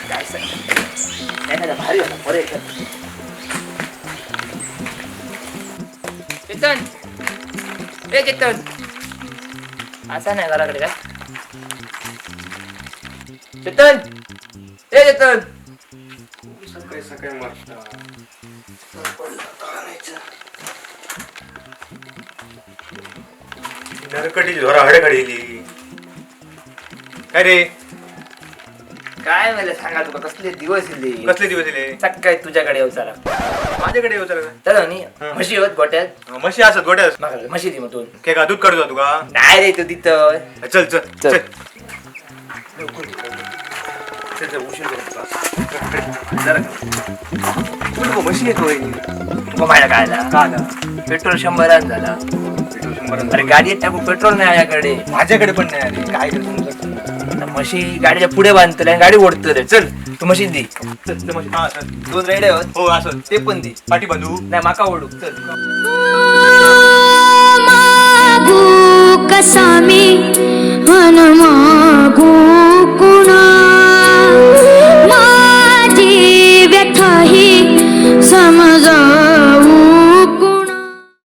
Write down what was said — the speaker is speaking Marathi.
काय सांग भारी होता बरे चेतन ए चेतन असा नाही घराकडे काय चेतन ए चेतन सकाळी सकाळी मस्त नरकटीची धोरा हडे काढली काय रे काय मला सांगा तुका कसले दिवस इले कसले दिवस दिले सकाळी तुझ्याकडे येऊ चला माझ्याकडे येऊ चला चला नी म्हशी होत गोट्यात म्हशी असत गोट्यास मागा म्हशी दी मग तू काय का दूध काढतो तुका नाही रे तू तिथं चल चल चल. चल उशीर जरा म्हशी येतोय मग माझ्या कायला का ना पेट्रोल 100 झाला पेट्रोल 100 अरे गाडीत टाकू पेट्रोल नाही माझ्याकडे माझ्याकडे पण नाही आले काय करतो आता म्हशी गाडीच्या पुढे बांधतले आणि गाडी ओढतले चल तू म्हशी दे हा चल दोन रेडे होत हो असं ते पण दे पाठी बांधू नाही माका ओढू चल मागू कसा मी मन